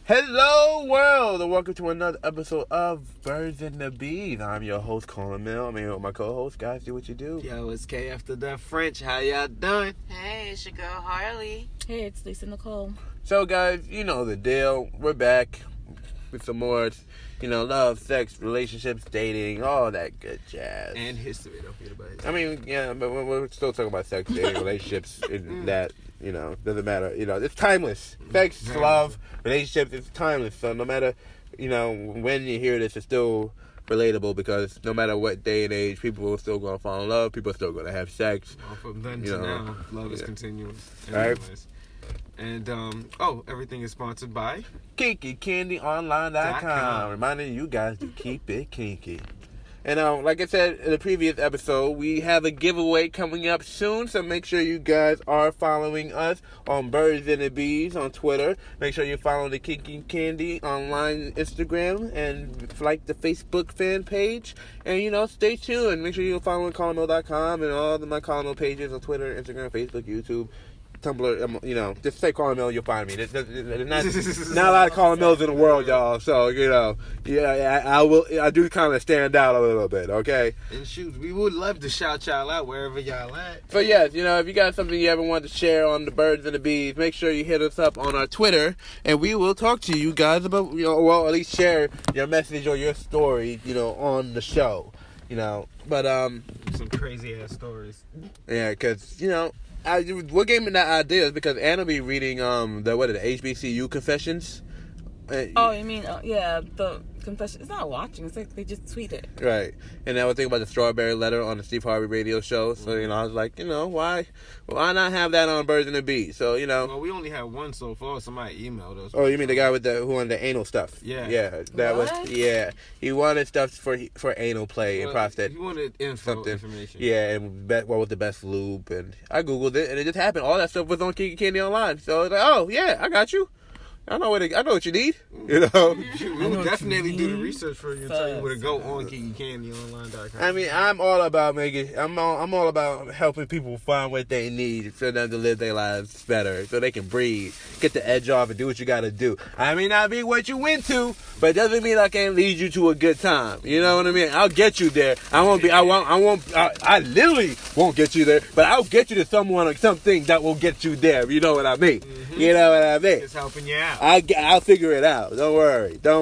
Hello, world, and welcome to another episode of Birds and the Bees. I'm your host, Colin Mill. I'm here with my co-host. Guys, do what you do. Yo, it's K after the French. How y'all doing? Hey, it's your girl Harley. Hey, it's Lisa Nicole. So, guys, you know the deal. We're back with some more, love, sex, relationships, dating, all that good jazz. And history. Don't forget about it. I mean, yeah, but we're still talking about sex, dating, relationships, and that. Doesn't matter. It's timeless. Sex, love, relationships, it's timeless. So no matter, when you hear this, it's still relatable because no matter what day and age, people are still going to fall in love. People are still going to have sex. Well, from then to now, love is continuous. Right. And, everything is sponsored by KinkyCandyOnline.com. Reminding you guys to keep it kinky. And like I said in the previous episode, we have a giveaway coming up soon, so make sure you guys are following us on Birds and the Bees on Twitter. Make sure you follow the Kinky Candy online Instagram and like the Facebook fan page. And, stay tuned. Make sure you're following ColinMill.com and all of my Colin Mill pages on Twitter, Instagram, Facebook, YouTube, Tumblr, just say Colin Mill, you'll find me. There's not a lot of Colin Mills in the world, y'all. So, I do kind of stand out a little bit, okay? And shoot, we would love to shout y'all out wherever y'all at. So, yes, if you got something you ever want to share on the Birds and the Bees, make sure you hit us up on our Twitter, and we will talk to you guys about, at least share your message or your story, on the show, But, some crazy-ass stories. Yeah, because, what gave me that idea is because Anna be reading the HBCU confessions. Oh, you mean the confession? It's not watching. It's like they just tweet it. Right, and I was thinking about the Strawberry Letter on the Steve Harvey radio show. So I was like, why not have that on Birds and the Bees? So Well, we only had one so far. Somebody emailed us. Oh, you mean the guy who wanted the anal stuff? Yeah. He wanted stuff for anal play and prostate. He wanted information. Yeah, and what was the best lube? And I googled it, and it just happened. All that stuff was on Kinky Candy Online. So I was like, oh yeah, I got you. I know what you need. We will definitely do the research for you and tell you where to go on KinkyCandyOnline.com. I mean, I'm all about I'm all about helping people find what they need for them to live their lives better, so they can breathe, get the edge off, and do what you got to do. I may not be what you into, but it doesn't mean I can't lead you to a good time. You know what I mean? I'll get you there. I literally won't get you there, but I'll get you to someone or something that will get you there. You know what I mean? Mm-hmm. You know what I mean? Just helping you out. I'll figure it out. Don't worry. I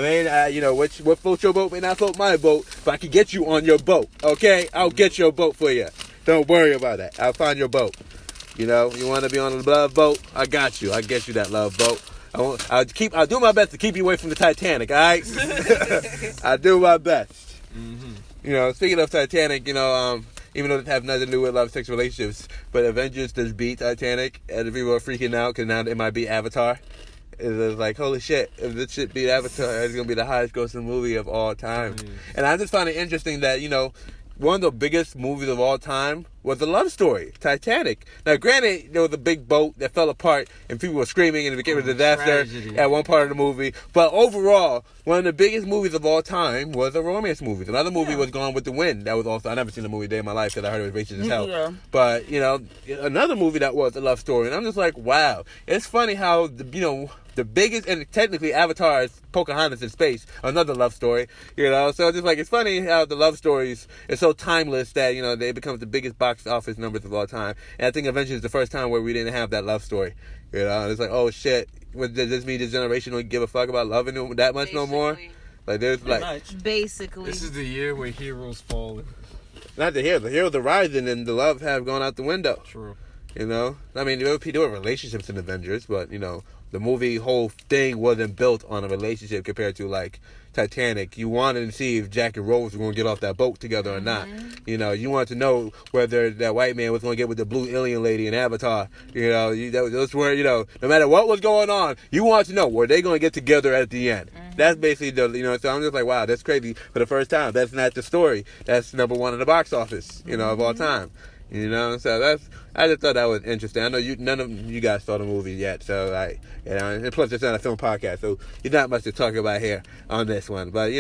mean, what floats your boat may not float my boat, but I can get you on your boat, okay? I'll get your boat for you. Don't worry about that. I'll find your boat. You want to be on a love boat? I got you. I'll get you that love boat. I'll do my best to keep you away from the Titanic, all right? I'll do my best. Mm-hmm. Speaking of Titanic, even though it have nothing to do with love, sex, relationships, but Avengers just beat Titanic, and people are freaking out because now it might be Avatar. It's like, holy shit, if this shit beat Avatar, it's going to be the highest grossing movie of all time. And I just find it interesting that, one of the biggest movies of all time was a love story, Titanic. Now, granted, there was a big boat that fell apart and people were screaming and it became a disaster at one part of the movie. But overall, one of the biggest movies of all time was a romance movie. Another movie was Gone with the Wind. That was also, I never seen a movie a day in my life because I heard it was racist as hell. Yeah. But, another movie that was a love story. And I'm just like, wow. It's funny how, the biggest, and technically Avatar is Pocahontas in space, another love story, so just like, it's funny how the love stories is so timeless that, they become the biggest box office numbers of all time. And I think Avengers is the first time where we didn't have that love story, it's like, oh shit, does this mean this generation don't give a fuck about loving them that much no more? Like, there's Basically. This is the year where heroes fall. Not the heroes are rising and the love have gone out the window. True. I mean, there were relationships in Avengers, but, the movie whole thing wasn't built on a relationship compared to, like, Titanic. You wanted to see if Jack and Rose were going to get off that boat together or not. You wanted to know whether that white man was going to get with the blue alien lady in Avatar. That's where, no matter what was going on, you wanted to know, were they going to get together at the end? That's basically so I'm just like, wow, that's crazy. For the first time, that's not the story. That's number one in the box office, of all time. So I just thought that was interesting. I know none of you guys saw the movie yet, so and plus it's not a film podcast, so there's not much to talk about here on this one. But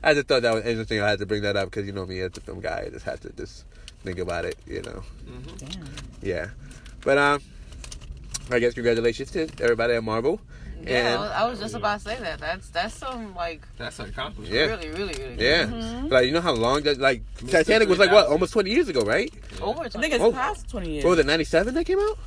I just thought that was interesting. I had to bring that up because me as a film guy, I just had to just think about it. Damn. Yeah, but I guess congratulations to everybody at Marvel. Yeah, And I was just about to say that. That's some like That's an accomplishment. Yeah. really, really, really good. yeah, Mm-hmm. like you know how long that like Titanic was like what almost 20 years ago, right? Over I 20. think it's Oh. past 20 years. What was it, 97 that came out?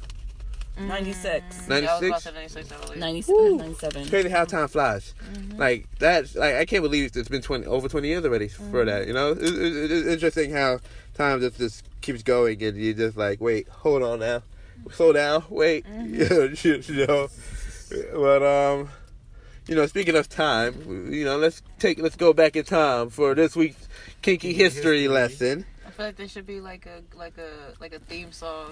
96. Yeah, I was about 96? to say 96, I believe. 97. Woo. 97. It's crazy how time flies. Like that's like I can't believe it's been over 20 years already for that. You know, it's interesting how time just keeps going, and you just like, wait, hold on now, slow down, wait, you know. But you know, speaking of time, you know, let's go back in time for this week's kinky history lesson. I feel like there should be like a theme song.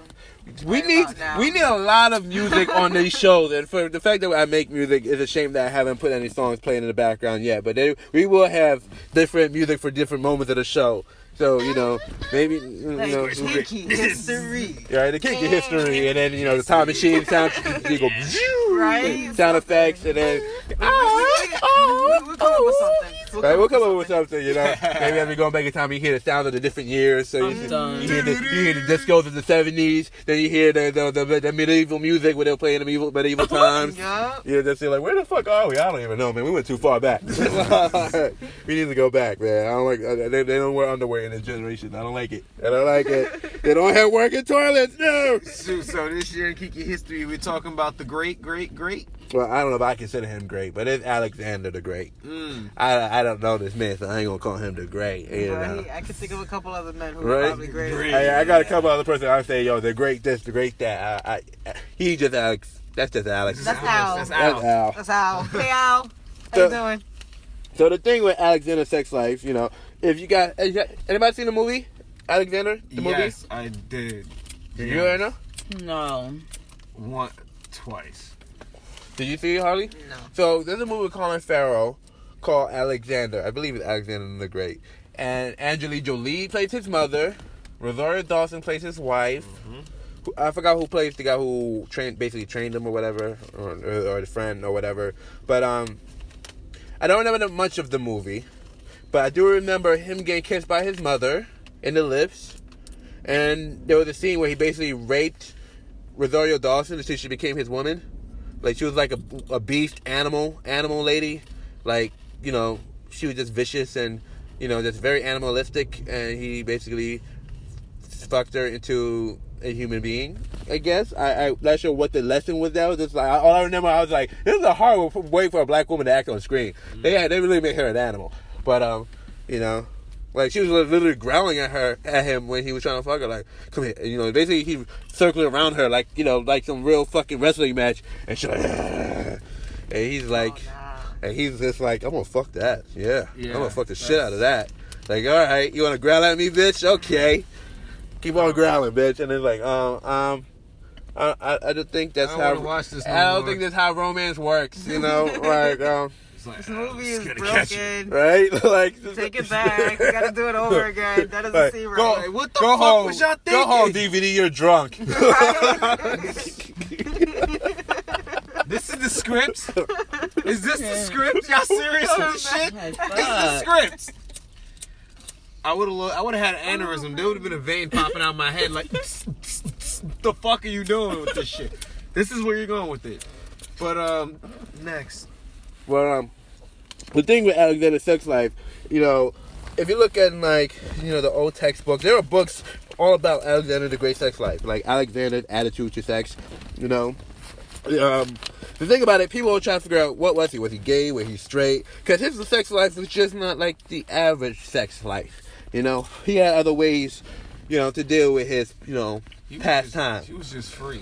We right need about now. a lot of music on these shows, and for the fact that I make music, it's a shame that I haven't put any songs playing in the background yet. But we will have different music for different moments of the show. So you know, maybe you know, Kinky history. right, the kinky history, and then you know the time machine sound, you go Right? sound effects, and then We'll come up with something. right, we'll come up with something. You know, maybe as we go back in time, you hear the sound of the different years. So you done. hear the discos of the '70s, then you hear the medieval music where they'll play in the medieval times. Yup. You're just like, where the fuck are we? I don't even know, man. We went too far back. We need to go back, man. I don't like. They don't wear underwear in this generation. I don't like it. I don't like it. They don't have working toilets. No. So this year in Kiki history, we're talking about the great. Well, I don't know if I consider him great, but it's Alexander the Great. I don't know this man, so I ain't gonna call him the Great. You know? Right? I can think of a couple other men who Right? are probably great. I got a couple other person I say, yo, the great this, the great that. He just Alex. That's just Alex. That's Al. That's That's Al. Al. That's Al. Hey Al. How So- you doing? So the thing with Alexander's sex life, you know, if you got anybody seen the movie Alexander? The movie? Yes, I did. Did you ever know? No. Twice. Did you see it, Harley? No. So there's a movie with Colin Farrell called Alexander. I believe it's Alexander the Great. And Angelina Jolie plays his mother. Rosario Dawson plays his wife. I forgot who plays the guy who basically trained him or whatever, or the friend or whatever. But I don't remember much of the movie, but I do remember him getting kissed by his mother in the lips. And there was a scene where he basically raped Rosario Dawson until she became his woman. Like, she was like a beast animal lady. Like, you know, she was just vicious and, you know, just very animalistic. And he basically fucked her into a human being, I guess. I'm not sure what the lesson was there. Just like, all I remember, I was like, this is a hard way for a black woman to act on screen. They really made her an animal. But, you know, like, she was literally growling at him when he was trying to fuck her. Like, come here. You know, basically he circled around her like, you know, like some real fucking wrestling match. And she's like, and he's like, and he's just like, I'm gonna fuck that. Yeah. I'm gonna fuck the shit out of that. Like, all right, you wanna growl at me, bitch? Okay. Keep on growling, bitch. And it's like, I don't think that's how. Watch this no I don't more. think that's how romance works. You know, like, This movie is broken. right? Like, Take it back. You gotta do it over again. That doesn't Like, seem go- right. What the Go fuck home. was y'all Go home, thinking? DVD. You're drunk. This is the scripts? Is this the script? Y'all serious with this shit? Like, This is the fuck. script. I would have had an aneurysm. There would have been a vein popping out my head like, the fuck are you doing with this shit? This is where you're going with it. But next. Well, the thing with Alexander's sex life, you know, if you look at, like, you know, the old textbooks, there are books all about Alexander the Great sex life, like Alexander's attitude to sex, you know. The thing about it, people are trying to figure out, what was he? Was he gay? Was he straight? Because his sex life was just not like the average sex life, you know. He had other ways, you know, to deal with his, you know, pastime, He was just free.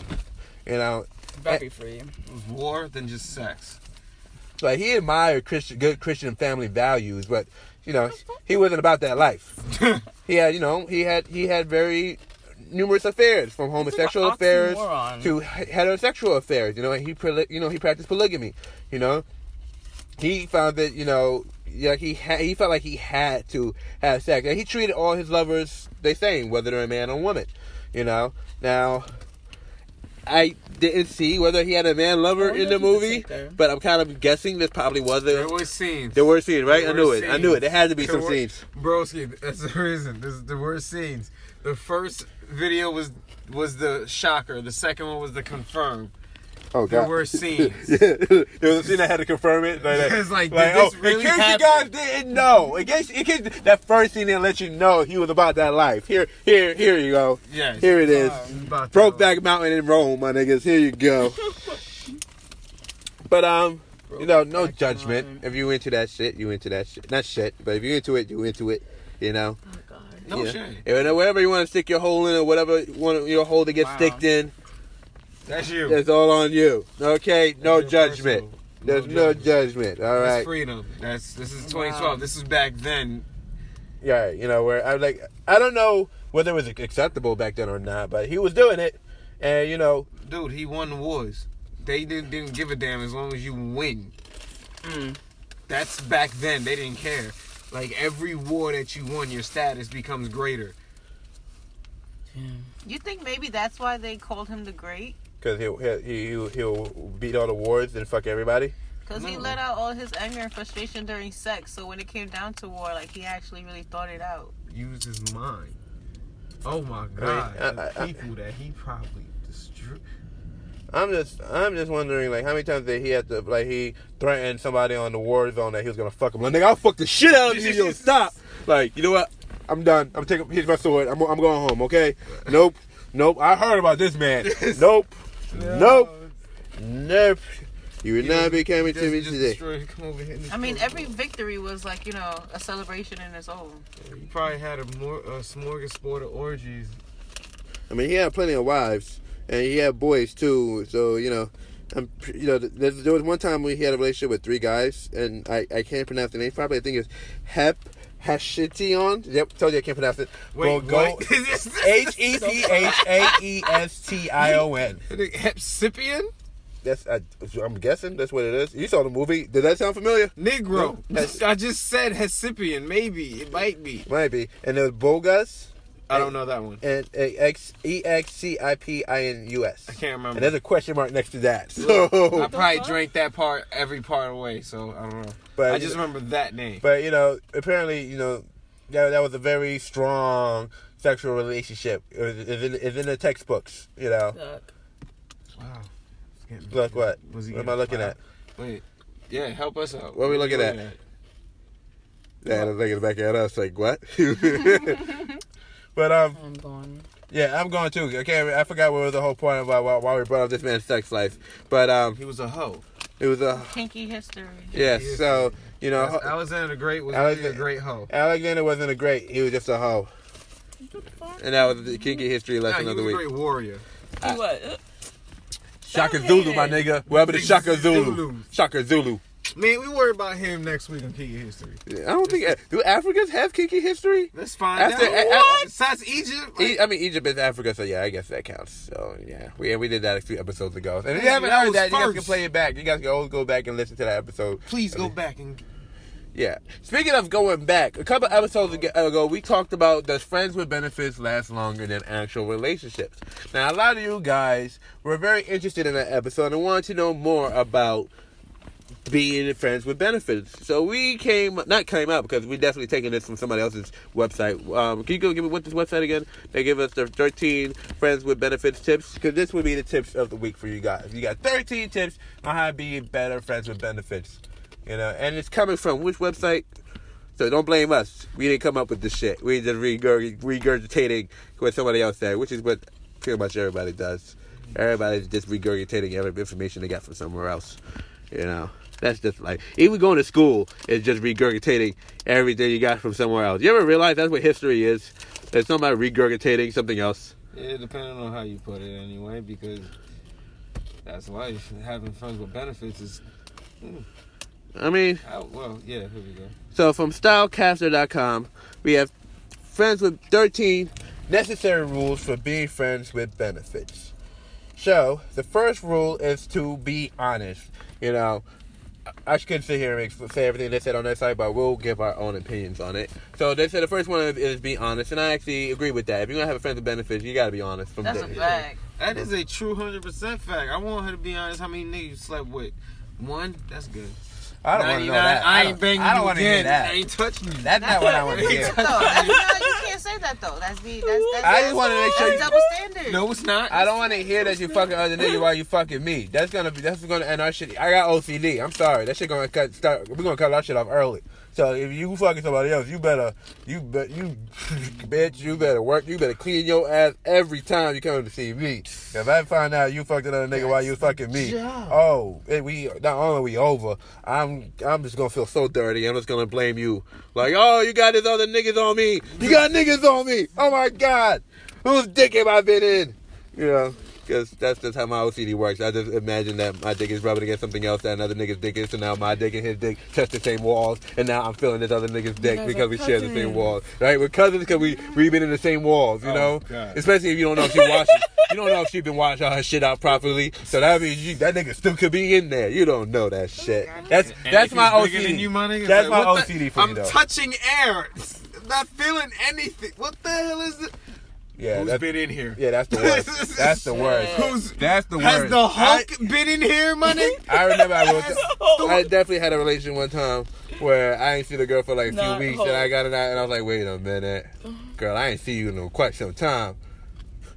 you know. Very free. It was more than just sex. Like, he admired good Christian family values, but, you know, he wasn't about that life. He had, you know, he had very numerous affairs, from homosexual like an affairs oxymoron. to heterosexual affairs. You know, and he practiced polygamy. You know, he found that, you know, yeah, he felt like he had to have sex, and he treated all his lovers the same, whether they're a man or woman. You know, now, I didn't see whether he had a man lover in the movie, but I'm kind of guessing there probably was There were scenes. There were scenes, right? I There knew were it. I knew it. There had to be some There were- scenes. Broski, that's the reason. There were scenes. The first video was the shocker. The second one was the confirm. Oh, there God. were scenes. Yeah. There was a scene that had to confirm it. It's like, did this really in case happen? you guys didn't know, in case that first scene didn't let you know he was about that life. Here you go. Yes. Here it is. About that Brokeback Mountain in Rome, my niggas. Here you go. But no judgment. If you into that shit, you into that shit. Not shit, but if you into it, you into it. You know. Oh God. No Yeah. shame. And wherever you want to stick your hole in, or whatever you want your hole to get sticked in, That's you. that's all on you. Okay, no your judgment. personal. There's no judgment. All That's right. freedom. This is 2012. Wow. This is back then. Yeah, where I don't know whether it was acceptable back then or not, but he was doing it, and Dude, he won the wars. They didn't give a damn as long as you win. That's back then. They didn't care. Like, every war that you won, your status becomes greater. You think maybe that's why they called him the Great? because he'll beat all the wars and fuck everybody. Because he let out all his anger and frustration during sex. So when it came down to war, like, he actually really thought it out. Use his mind. Oh my God. I the people that he probably destroyed. I'm just wondering, like, how many times did he have to, like, he threatened somebody on the war zone that he was gonna fuck him. Like, nigga, I'll fuck the shit out of you. Yo, stop. Like, you know what? I'm done. Here's my sword. I'm going home. Okay? Nope. I heard about this man. Nope. You will not be coming to me today. Come over here. I mean, every victory was like, a celebration in its own. He probably had a smorgasbord of orgies. I mean, he had plenty of wives, and he had boys too. So there was one time when he had a relationship with 3 guys, and I can't pronounce the name. Probably I think it's Hephaestion. Yep, told you I can't pronounce it. Wait, go what? Hephaestion. Hepsipian? That's I'm guessing that's what it is. You saw the movie. Did that sound familiar? Negro. No. I just said Hesipian. Maybe. It might be. Might be. And there was Bogus. I don't know that one. And EXCIPINUS. I can't remember. And there's a question mark next to that. So I probably drank that part, every part away, so I don't know. But I just remember that name. But apparently, that was a very strong sexual relationship. It's in the textbooks. Wow. Look what? What am I looking at? Wait. Yeah, help us out. What are we looking at? Yeah, they're looking back at us like, what? But I'm going. yeah, I'm going too. Okay, I forgot what was the whole point about why we brought up this man's sex life. But he was a hoe. it was a Kinky history. yeah. So Alexander the Great was really a great hoe. Alexander wasn't a great. He was just a hoe. And that was the kinky history lesson He of the was a week. great warrior. He what? Shaka Zulu, my nigga. Whoever the Shaka Zulu. Zulus. Shaka Zulu. Man, we worry about him next week on Kinky History. I don't think do Africans have kinky history. Let's find After- out. What? Besides Egypt? Egypt is Africa, so yeah, I guess that counts. So yeah, we did that a few episodes ago. And if you Yeah, haven't that heard was that, you guys can first. play it back. You guys can always go back and listen to that episode. Please go back and... Yeah. Speaking of going back, a couple episodes ago, we talked about does friends with benefits last longer than actual relationships. Now, a lot of you guys were very interested in that episode and wanted to know more about being friends with benefits. So we not came out because we definitely taking this from somebody else's website. Can you go give me what this website again? They give us the 13 friends with benefits tips, because this would be the tips of the week for you guys. You got 13 tips on how to be better friends with benefits. And it's coming from which website? So don't blame us. We didn't come up with this shit. We just regurgitating what somebody else said, which is what pretty much everybody does. Everybody's just regurgitating every information they got from somewhere else. That's just like, even going to school is just regurgitating everything you got from somewhere else. You ever realize that's what history is? It's somebody regurgitating something else. Yeah, depending on how you put it anyway, because that's life. Having friends with benefits is... I mean... here we go. So from stylecaster.com, we have friends with 13 necessary rules for being friends with benefits. So, the first rule is to be honest. I could sit here and say everything they said on their site, but we'll give our own opinions on it. So they said the first one is be honest, and I actually agree with that. If you're going to have a friend with benefits, you got to be honest. That's a fact. That is a true 100% fact. I want her to be honest how many niggas you slept with. 1, that's good. I don't want to know that. I ain't banging I don't you want to hear again. that. I ain't touching you. That's not what I want to hear. No, you can't say that though. That's I just want to make sure that's you. double standard. No, it's not. I don't want to hear that you fucking other nigga while you fucking me. That's gonna end our shit. I got OCD. I'm sorry. That shit gonna we're gonna cut our shit off early. So if you fucking somebody else, you bitch, you better work. You better clean your ass every time you come to see me. If I find out you fucked another nigga while you fucking me, we not only we over, I'm just gonna feel so dirty. I'm just gonna blame you. Like, oh, you got these other niggas on me. You got niggas on me. Oh my God, whose dick have I been in? You know. Because that's just how my OCD works. I just imagine that my dick is rubbing against something else that another nigga's dick is. So now my dick and his dick touch the same walls. And now I'm feeling this other nigga's dick because we share the same walls. Right? We're cousins because we've been in the same walls, you know? God. Especially if you don't know if she washes. You don't know if she's been washing her shit out properly. So that means that nigga still could be in there. You don't know that shit. That's my OCD. You, my nigga, that's my OCD for you, though. I'm touching air. I'm not feeling anything. What the hell is it? Yeah, who's been in here? Yeah, that's the worst. That's the worst. That's the worst. Has the Hulk been in here, money? I remember I definitely had a relationship one time where I ain't see the girl for like a few weeks, and I got it out, and I was like, wait a minute, girl, I ain't see you in quite some time.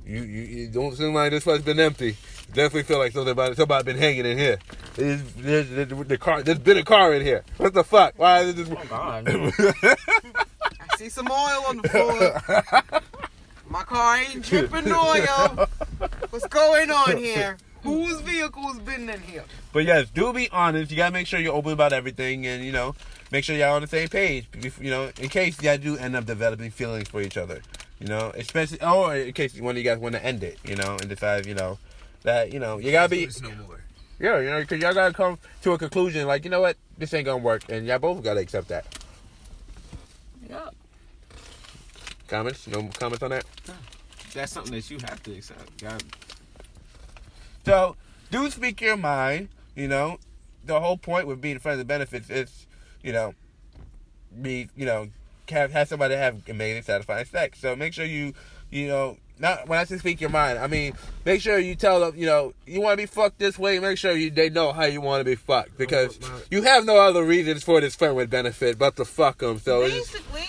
You don't seem like this place been empty. Definitely feel like somebody been hanging in here. There's been a car in here. What the fuck? Why is this? Oh God. I see some oil on the floor. My car ain't dripping oil. What's going on here? Whose vehicle's been in here? But yes, do be honest. You gotta make sure you're open about everything, and make sure y'all on the same page. In case y'all do end up developing feelings for each other. Especially or in case one of you guys want to end it. And decide that you gotta be. No more. Yeah, because y'all gotta come to a conclusion. Like, you know what, this ain't gonna work, and y'all both gotta accept that. Yep. Comments? No comments on that? That's something that you have to accept. So, do speak your mind. The whole point with being friends with benefits is, have somebody have amazing, satisfying sex. So make sure you not when I say speak your mind, I mean make sure you tell them, you want to be fucked this way. Make sure they know how you want to be fucked, because you have no other reasons for this friend with benefit but to fuck them. So basically,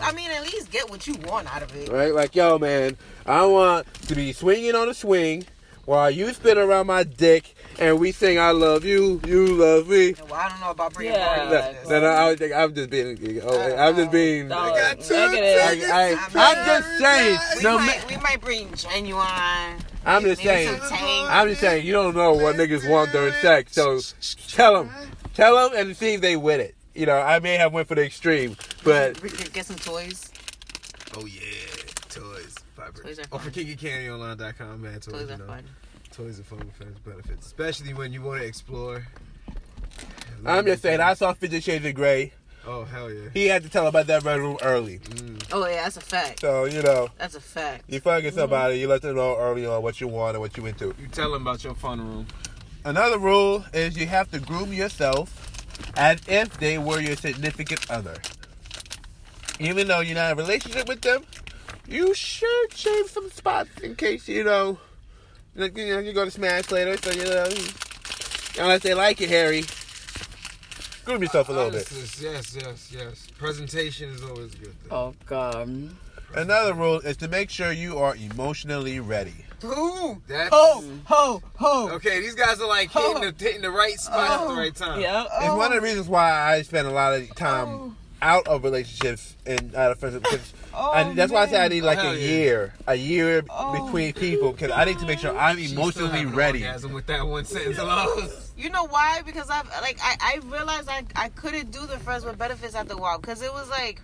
at least get what you want out of it, right? Like, yo, man, I want to be swinging on a swing while you spin around my dick and we sing "I love you, you love me." Well, I don't know about bringing party into this. I'm just being. I'm just saying. We might bring Genuine. I'm just saying. You don't know what niggas want during sex, so tell them and see if they with it. I may have went for the extreme, but we could get some toys. Oh yeah, toys. Toys are fun. For KinkyCandyOnline.com, man. Toys are fun. Toys are fun with friends benefits, especially when you want to explore. I'm just saying, I saw 50 Shades of Grey. Oh, hell yeah. He had to tell about that red room early. Oh, yeah, that's a fact. So, that's a fact. You fucking somebody, you let them know early on what you want and what you into. You tell them about your fun room. Another rule is you have to groom yourself as if they were your significant other. Even though you're not in a relationship with them, you should shave some spots in case, you're going to smash later. So, unless they like it, Harry. Groom yourself a little bit. Yes. Presentation is always good, though. Oh, God. Another rule is to make sure you are emotionally ready. Ooh, that's... Ho! Okay, these guys are like hitting the right spot at the right time. Yeah. It's one of the reasons why I spend a lot of time out of relationships and out of friendships. Because that's why I say I need like a year between people, because I need to make sure I'm emotionally ready. With that one sentence alone. You know why? Because I realized I couldn't do the friends with benefits after a while, because it was like,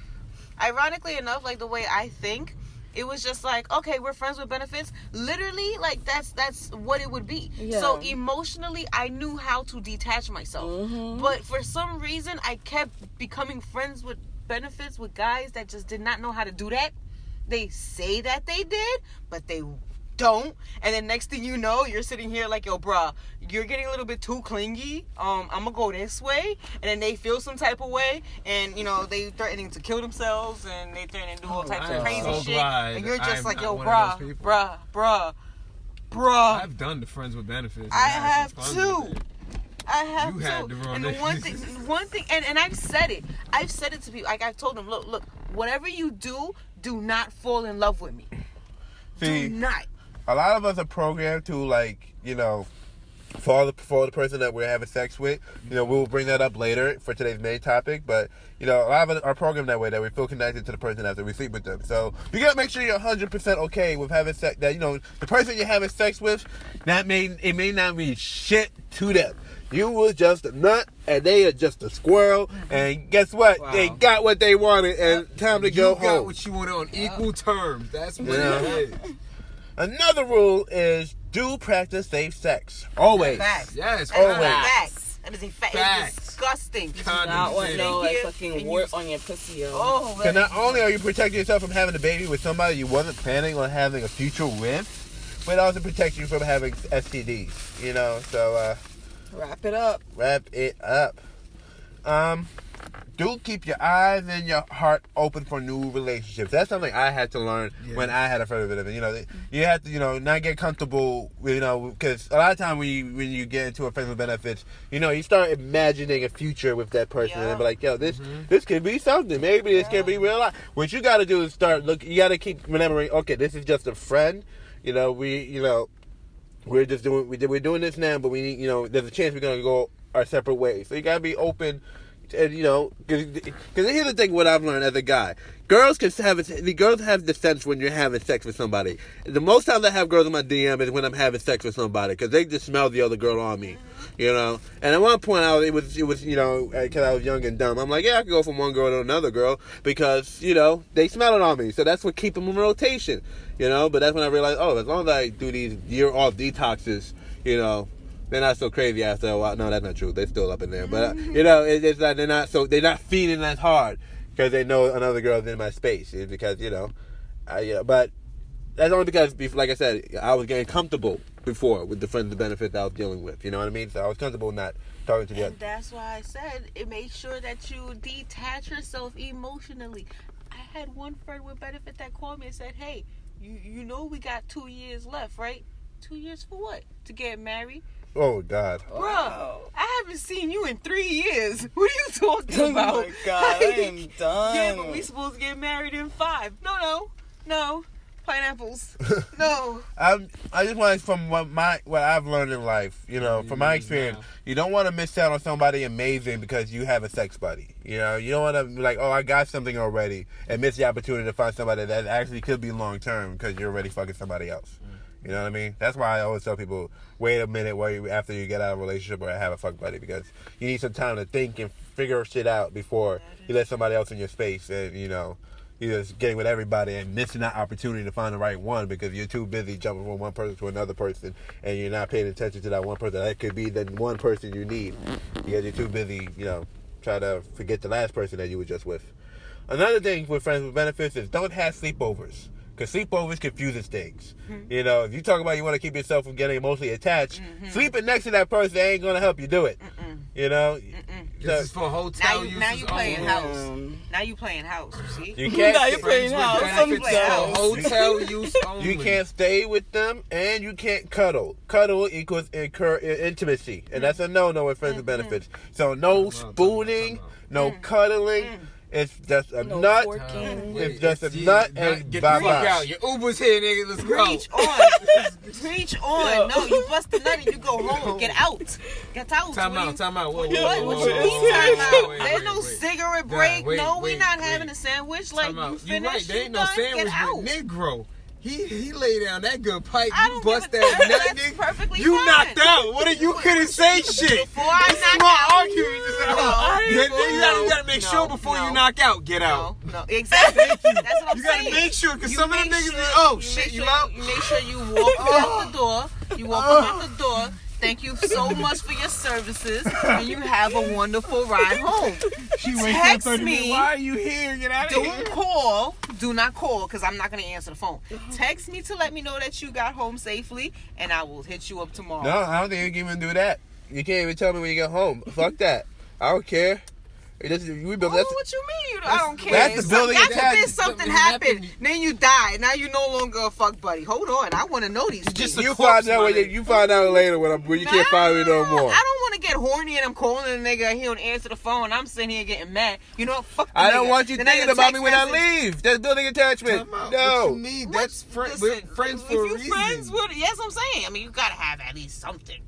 ironically enough, like the way I think, it was just like, okay, we're friends with benefits. Literally, like that's what it would be. Yeah. So emotionally, I knew how to detach myself. Mm-hmm. But for some reason, I kept becoming friends with benefits with guys that just did not know how to do that. They say that they did, but they don't. And then next thing you know, you're sitting here like, yo, bruh, you're getting a little bit too clingy. I'm gonna go this way. And then they feel some type of way, and they threatening to kill themselves, and they threatening to do all types of crazy shit. And you're just like, yo, bruh. I've done the friends with benefits. I have too. I have You to. had to run And the it. one thing, and I've said it. I've said it to people. Like I've told them, look, whatever you do not fall in love with me. See, Do not. a lot of us are programmed to, like, you know, for the person that we're having sex with. You know, we'll bring that up later for today's main topic. But, you know, a lot of us are programmed that way, that we feel connected to the person after we sleep with them. So you gotta make sure you're 100% okay with having sex. That, you know, the person you're having sex with, it may not mean shit to them. You was just a nut, and they are just a squirrel. And guess what? Wow. They got what they wanted, and time to go You got home. what you wanted on equal terms. That's what Yeah. it is. Another rule is do practice safe sex. Always. Facts. Yes, That is a Always. fact. That is a fact. Facts. It's disgusting. Not want no Thank like you. fucking And you- wart on your pussy, yo. Oh, Because not only are you protecting yourself from having a baby with somebody you wasn't planning on having a future with, but it also protects you from having STDs. You know, so Wrap it up. wrap it up. Do keep your eyes and your heart open for new relationships. That's something I had to learn when I had a friend with it. You know, you have to, you know, not get comfortable, you know, because a lot of time when you get into a friends with benefits, you know, you start imagining a future with that person and be like, yo, this could be something. Maybe this can be real life. What you got to do is start you got to keep remembering, okay, this is just a friend. You know, we're doing this now, but we need, you know, there's a chance we're gonna go our separate ways. So you gotta be open, and you know, because here's the thing: what I've learned as a guy, girls have the sense when you're having sex with somebody. The most times I have girls in my DM is when I'm having sex with somebody, because they just smell the other girl on me, you know. And at one point, it was you know, because I was young and dumb. I'm like, yeah, I could go from one girl to another girl because you know they smell it on me, so that's what keeps them in rotation. You know, but that's when I realized, as long as I do these year-off detoxes, you know, they're not so crazy after a while. No, that's not true. They're still up in there. But, you know, it's like they're not feeding as hard because they know another girl's in my space. It's because, you know, but that's only because, like I said, I was getting comfortable before with the friends with benefits I was dealing with. You know what I mean? So I was comfortable not talking to the other. And that's why I said it makes sure that you detach yourself emotionally. I had one friend with benefit that called me and said, hey, you know we got 2 years left, right? 2 years for what? To get married? Oh, God. Bro, I haven't seen you in 3 years. What are you talking Oh about? my God, I am done. Yeah, but we supposed to get married in 5. No. Pineapples. No. I just want, from what I've learned in life, you know, from my experience, you don't want to miss out on somebody amazing because you have a sex buddy. You know, you don't want to be like, I got something already, and miss the opportunity to find somebody that actually could be long term because you're already fucking somebody else. You know what I mean? That's why I always tell people, wait a minute after you get out of a relationship or have a fuck buddy, because you need some time to think and figure shit out before you let somebody else in your space, and you know, you're just getting with everybody and missing that opportunity to find the right one because you're too busy jumping from one person to another person, and you're not paying attention to that one person. That could be the one person you need because you're too busy, you know, try to forget the last person that you were just with. Another thing with friends with benefits is don't have sleepovers. Because sleepovers confuses things. You know, if you talk about you want to keep yourself from getting emotionally attached, sleeping next to that person ain't going to help you do it. You know? This is for hotel uses now you playing only. house. Now you playing house, you see? You can't, Now you're playing house. Benefits Play house. for hotel use only. you can't stay with them, and you can't cuddle. Cuddle equals intimacy. And that's a no-no with friends with benefits. So no spooning, no cuddling. It's just a nut. Forking. It's just a nut and get the fuck bye-bye. out. Your Uber's here, nigga. Let's go. Preach on. Preach on. No, you bust the nut and you go home. Get out. Get out. Time What out. Whoa, What you mean time out? There's no cigarette break. No, we not having a sandwich. Like, you You finished, right. There you ain't no done, sandwich get out. with Negro. He lay down that good pipe. I You don't bust give a- that nut, that's nigga. perfectly You fine. knocked out. What if you couldn't say shit? Before I This is knock my out. argument. You gotta make sure before you no. knock out. Get out. No, exactly. That's what I'm You saying. gotta make sure, because You some of them make niggas sure- be, shit, make you sure out? You make sure you walk out the door. You walk out the door. Thank you so much for your services, and you have a wonderful ride home. She Text me. Why are you here? Get out of here. Don't call. Do not call, because I'm not going to answer the phone. Text me to let me know that you got home safely, and I will hit you up tomorrow. No, I don't think you can even do that. You can't even tell me when you get home. Fuck that. I don't care. What you mean? I don't care. That's the building God attached. forbid something happened. Then you die. Now you're no longer a fuck buddy. Hold on. I want to know these things. just a You corpse, find out my nigga. you find out later when you can't find me no more. I don't want to get horny and I'm calling the nigga and he don't answer the phone and I'm sitting here getting mad. You know what? Fuck the I don't nigga. want you Then thinking get a about me text when I message. leave. That's building attachment. What No. you mean? That's we're friends for a If you reason. friends with, yes, I'm saying. I mean, you gotta have at least something.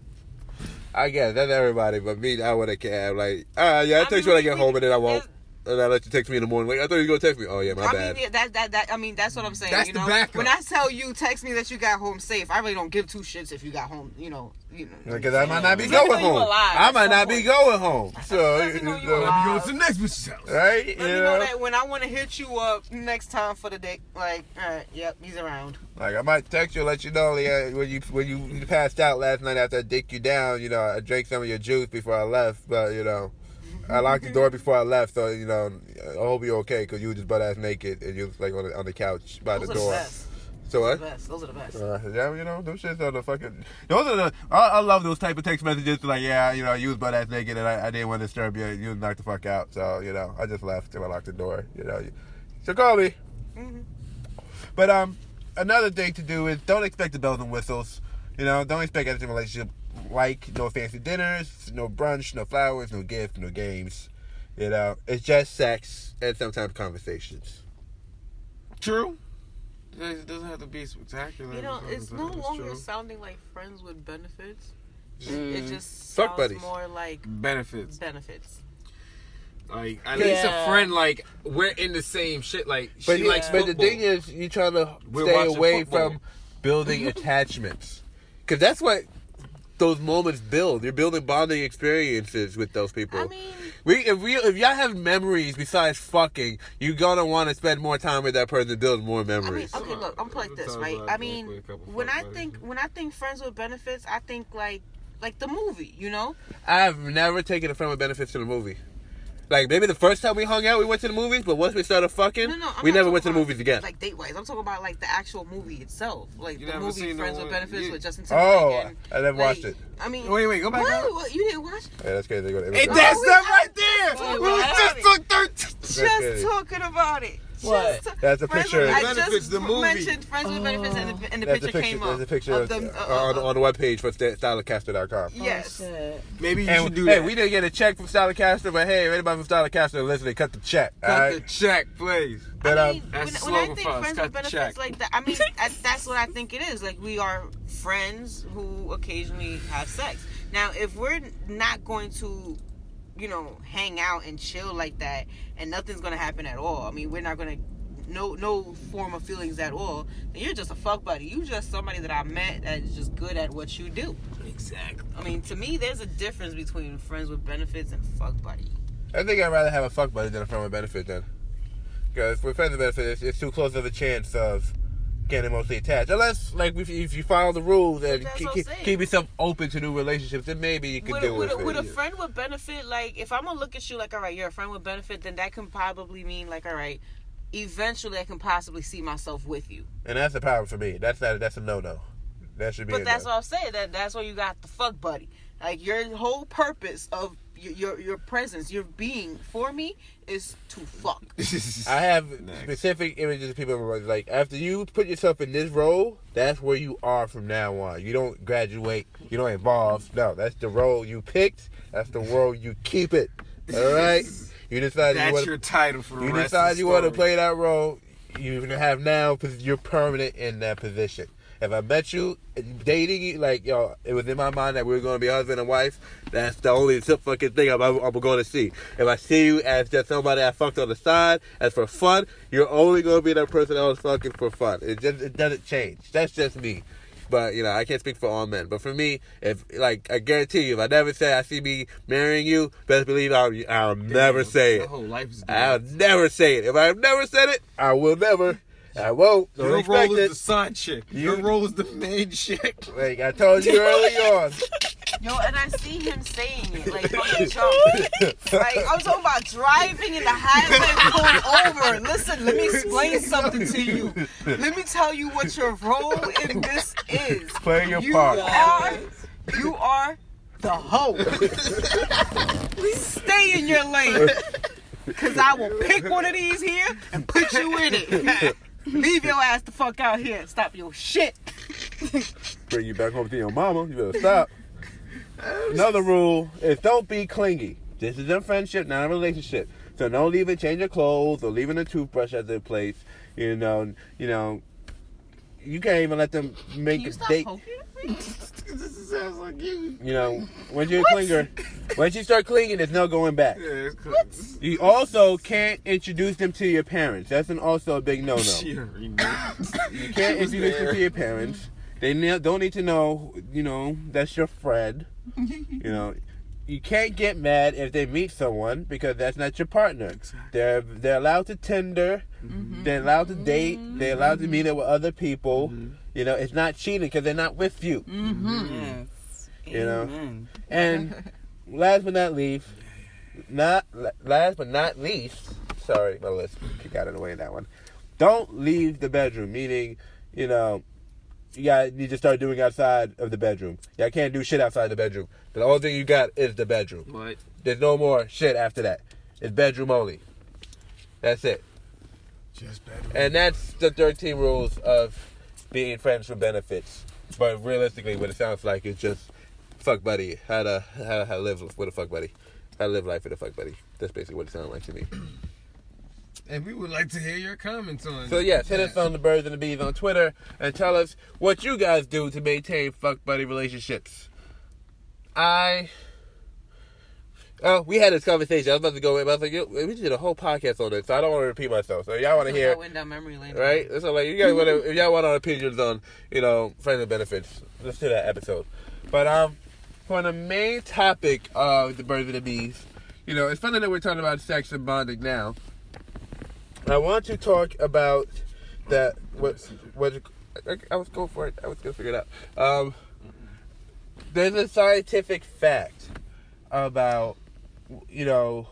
I guess that's everybody, but me, I wouldn't care. Like, yeah, I'll text you when I get mean, home, and then I won't. it's- And I let you text me in the morning. Like, I thought you were gonna text me. Oh yeah, my I bad. mean, yeah, I mean, that's what I'm saying. That's you the know? backup. When I tell you, text me that you got home safe, I really don't give two shits if you got home. Because I might not be Let me know going you home. alive I at might some not be point. going home. So, Let me know you Let alive. me go to the next bitch's house. right? Let You me know know, that when I want to hit you up next time for the day, like, all right, yep, he's around. like I might text you, let you know, yeah, when you passed out last night after I dicked you down. You know, I drank some of your juice before I left, but you know, I locked the door before I left, so you know, I hope you're okay because you were just butt ass naked and you was like on the couch by Those the are the door. best. So what? Those are the best. Yeah, you know, those shits are the fucking. Those are the. I love those type of text messages. Like, yeah, you know, you was butt ass naked and I didn't want to disturb you. You was knocked the fuck out. So, you know, I just left and I locked the door. You know, so call me. Mhm. But another thing to do is don't expect the bells and whistles. You know, don't expect anything in a relationship like no fancy dinners, no brunch, no flowers, no gifts, no games. You know, it's just sex and sometimes conversations. True. It doesn't have to be spectacular. You know, it's no longer true. sounding like friends with benefits. Mm. It just Fuck sounds buddies. more like benefits. benefits. Like at Yeah. least a friend. Like we're in the same shit. Like But, she yeah, likes but football. the thing is, you're trying to We're stay watching away football. from building attachments. Because that's what those moments build. You're building bonding experiences with those people. I mean, If y'all have memories besides fucking, you're gonna want to spend more time with that person to build more I mean, memories. okay, look, I'm put like this, right? I mean, when I think friends with benefits, I think like the movie, you know? I've never taken a friend with benefits to the movie. Like, maybe the first time we hung out, we went to the movies, but once we started fucking, No, I'm we not never talking went to the about, movies again. Like date wise, I'm talking about like the actual movie itself, like You the never movie seen Friends the with one- Benefits you- with Justin Timberlake. Oh, and, I never like, watched it. I mean, Wait, go back up. What? You didn't watch? Yeah, that's crazy. Hey, that's Oh, that we- right there. Wait, We what? just took 13. Okay. Just talking about it. What? That's a Friends picture. With, I Benefits, just the movie. mentioned Friends with Benefits, and the That's picture came up. There's a picture of them. on the webpage for stylecaster.com. Yes. Oh, shit. Maybe you And should do hey, that. we didn't get a check from Stylecaster, but hey, if anybody from Stylecaster listening, cut the check. Cut alright? the check, please. But, I mean, That's when I slogan think for us, friends cut with the benefits check. like that, I mean, that's what I think it is. Like, we are friends who occasionally have sex. Now, if we're not going to, you know, hang out and chill like that, and nothing's gonna happen at all. I mean, we're not gonna no form of feelings at all. Then you're just a fuck buddy. You just somebody that I met that is just good at what you do. Exactly. I mean, to me, there's a difference between friends with benefits and fuck buddy. I think I'd rather have a fuck buddy than a friend with benefit then. Because with friends with benefit, it's too close of a chance of getting emotionally attached. Unless, like, if you follow the rules and That's what I'm saying. keep yourself open to new relationships, then maybe you can deal with it. With a friend with benefit, like, if I'm gonna look at you like, all right, you're a friend with benefit, then that can probably mean, like, all right, eventually I can possibly see myself with you. And that's the problem for me. That's a no-no. That should be But a that's no. what I'm saying. That's where you got the fuck buddy. Like, your whole purpose of your presence, your being for me is to fuck. I have Next. specific images of people who are like, after you put yourself in this role, that's where you are from now on. You don't graduate. You don't evolve. No, that's the role you picked. That's the role you keep it. All right? You decide That's your title for the you rest decide of the you want to story. play that role. You have now because you're permanent in that position. If I met you dating you, like, yo, it was in my mind that we were going to be husband and wife. That's the only fucking thing I'm going to see. If I see you as just somebody I fucked on the side, as for fun, you're only going to be that person that was fucking for fun. It doesn't change. That's just me. But, you know, I can't speak for all men. But for me, if, like, I guarantee you, if I never say I see me marrying you, best believe I'll never say Your it. whole life is I'll never say it. If I've never said it, I will never. I won't. Don't Your expect role it. is the side chick. Your role is the main chick. Like I told you early on. Yo, and I see him saying it, like, from the jump. Like, I'm talking about driving in the highway pulling over. Listen, let me explain something to you. Let me tell you what your role in this is. Play your You part. are the hoe. Stay in your lane. Because I will pick one of these here and put you in it. Leave your ass the fuck out here and stop your shit. Bring you back home to your mama. You better stop. Another rule is don't be clingy. This is a friendship, not a relationship. So don't leave change your clothes or leaving a toothbrush at their place. You can't even let them make a date. This sounds like you. When you're a clinger, once you start clinging, there's no going back. Yeah, it's cool. You also can't introduce them to your parents. That's also a big no-no. You can't introduce them to your parents. They don't need to know, that's your friend. You can't get mad if they meet someone because that's not your partner. Exactly. They're allowed to Tinder. Mm-hmm. They're allowed to date. They're allowed to meet up with other people. Mm-hmm. It's not cheating because they're not with you. Mm-hmm. Yes. And last but not least, sorry, my list got in the way in that one. Don't leave the bedroom, meaning, you need to start doing outside of the bedroom. Y'all can't do shit outside the bedroom. The only thing you got is the bedroom. What? There's no more shit after that. It's bedroom only. That's it. Just bedroom. And that's the 13 rules of being friends with benefits. But realistically, what it sounds like is just fuck buddy. How to live with a fuck buddy. How to live life with a fuck buddy. That's basically what it sounds like to me. And we would like to hear your comments on So yes, hit us on the Birds and the Bees on Twitter and tell us what you guys do to maintain fuck buddy relationships. We had this conversation. I was about to go in, but I was like, we did a whole podcast on it, so I don't want to repeat myself. So y'all want to hear, went down memory lane, right? So like, you guys want to, if y'all want our opinions on, friends and benefits, let's do that episode. But for the main topic of the Birds and the Bees, it's funny that we're talking about sex and bonding now. I want to talk about that. I was going for it. I was going to figure it out. There's a scientific fact about, the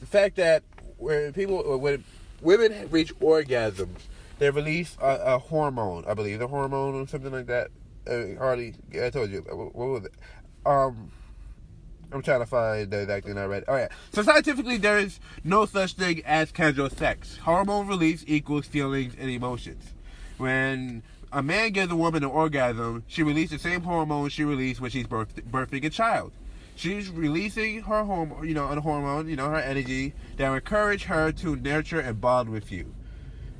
fact that when women reach orgasms, they release a hormone, I believe, a hormone or something like that. Harley, I told you, what was it? I'm trying to find the exact thing I read. Oh, yeah. So scientifically, there is no such thing as casual sex. Hormone release equals feelings and emotions. When a man gives a woman an orgasm, she releases the same hormone she released when she's birthing a child. She's releasing her hormone, her energy that will encourage her to nurture and bond with you.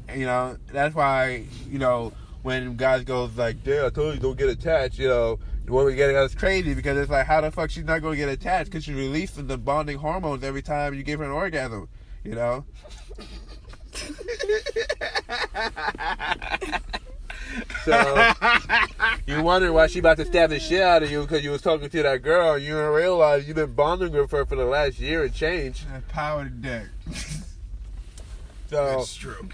And, that's why, when guys goes like, "Damn, I told you don't get attached," the woman getting us crazy because it's like, how the fuck she's not going to get attached because she's releasing the bonding hormones every time you give her an orgasm, So you wonder why she about to stab the shit out of you because you was talking to that girl and you didn't realize you've been bonding with her for the last year and change. Power to deck. So stroke.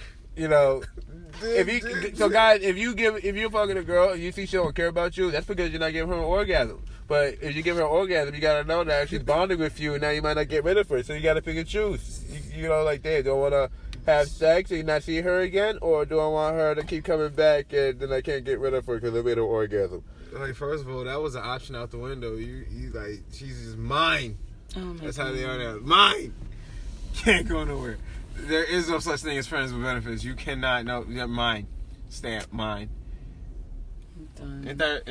If you're fucking a girl and you see she don't care about you, that's because you're not giving her an orgasm. But if you give her an orgasm, you gotta know that she's bonding with you, and now you might not get rid of her. So you gotta pick and choose. Damn, do I want to have sex and not see her again, or do I want her to keep coming back and then I can't get rid of her because I made her orgasm? Like, first of all, that was an option out the window. You like, she's just mine. Oh That's how they are now. Mine. Can't go nowhere. There is no such thing as friends with benefits. You cannot know. Mine. Stamp. Mine. I'm done.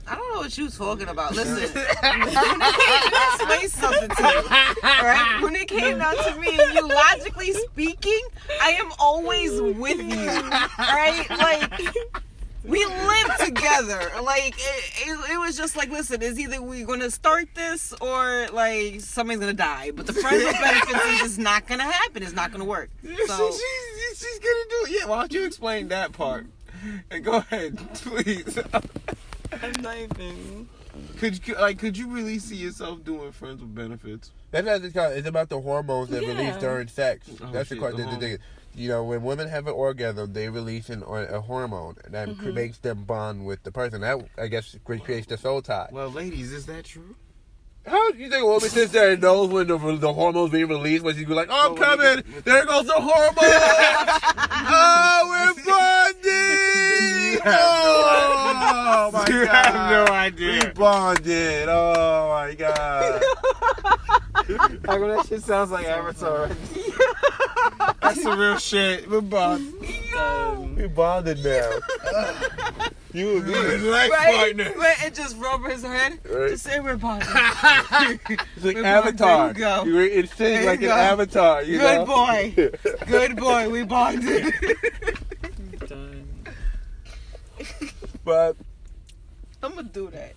I don't know what you was talking about. Listen, explain something to you. Right? When it came down to me, you logically speaking, I am always with you. Right? Like, we live together. Like, it was just like, listen, is either we gonna start this or like somebody's gonna die. But the friends with benefits is just not gonna happen. It's not gonna work. So she's gonna do it. Yeah. Why don't you explain that part? And go ahead, please. not even. Could you really see yourself doing friends with benefits? That's not the it's about the hormones that release during sex. Oh, that's the thing. When women have an orgasm, they release a hormone that makes them bond with the person. That, I guess, creates the soul tie. Well, ladies, is that true? How do you think a woman sits there and knows when the hormones being released? When she's like, "Oh, I'm coming! There goes the hormones! Oh, we're bonding! Oh my god! You have no idea. We bonded! Oh my god! That shit sounds like Avatar. That's the real shit. We're bonded. We bonded now. You and me. Life partner. Right, and just rub his head. Right. Just say we're bonded. It's like We're Avatar. bonded. There you go. You were in sync There like you an go. Avatar. You Good know? boy. Good boy. We bonded. Done. But I'm gonna do that.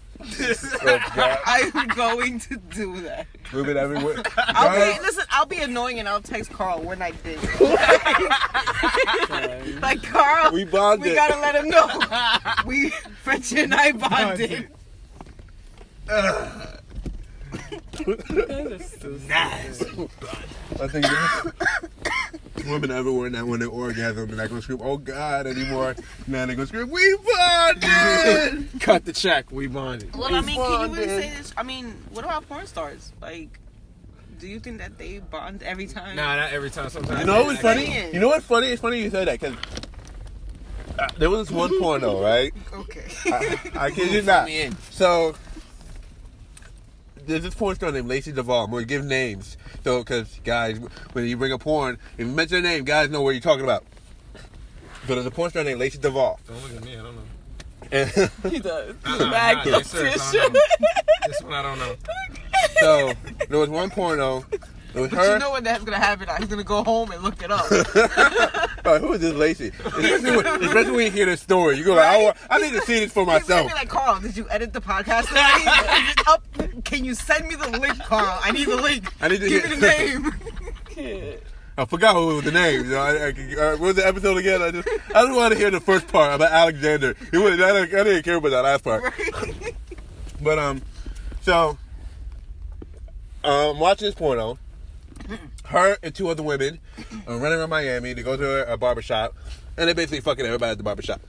God, I'm going to do that. moving everywhere. I'll be annoying and I'll text Carl when I did. Like Carl, We bonded. we gotta let him know. Frenchie and I bonded. You guys are so Nice. I think women everywhere now when they orgasm, they're not gonna scream, "Oh God!" anymore. Now they're gonna scream, "We bonded." Cut the check. We bonded. Well, I mean, can you really bonded. say this? I mean, what about porn stars? Like, do you think that they bond every time? Nah, not every time. Sometimes. You know what's funny? saying. You know what's funny? It's funny you say that because there was this one porno, right? Okay. I kid you not. me in. So there's this porn star named Lacey Duvall. I'm gonna give names, so because guys, when you bring a porn, if you mention a name, guys know what you're talking about. So there's a porn star named Lacey Duvall. Don't look at me. I don't know. And He does. Nah, yes, sir, Tissue. I don't know. This one I don't know. so there was one porno. It was But her. you know what that's gonna happen? He's gonna go home and look it up. Oh, who is this Lacey? Especially when you hear this story, you go like, I need to see this for He's gonna myself. be like, Carl, did you edit the podcast today? Is it up? Can you send me the link, Carl? I need the link. I need to Give get- me the name. Kid. I forgot who was the name. You know, what was the episode again? I just want to hear the first part about Alexander. I didn't care about that last part. Right? But so watching this porno. Her and two other women are running around Miami. They go to a barbershop, and they're basically fucking everybody at the barbershop.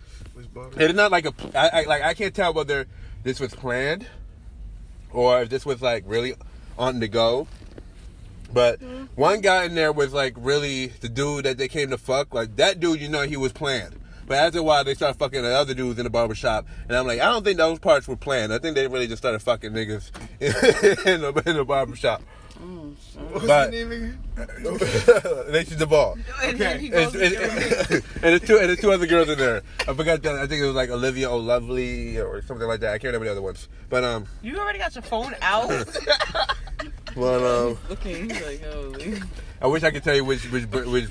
It's not like I can't tell whether this was planned or if this was like really on the go. But one guy in there was like really the dude that they came to fuck. Like that dude, you know, he was planned. But after a while, they started fucking the other dudes in the barbershop. And I'm like, I don't think those parts were planned. I think they really just started fucking niggas in the barbershop. What's But- the name again? Lacey Duvall. And then he And goes and gets me. there's two other girls in there. I forgot that. I think it was like Olivia O'Lovely or something like that. I can't remember the other ones. But You already got your phone out? Looking, he's like, holy. I wish I could tell you which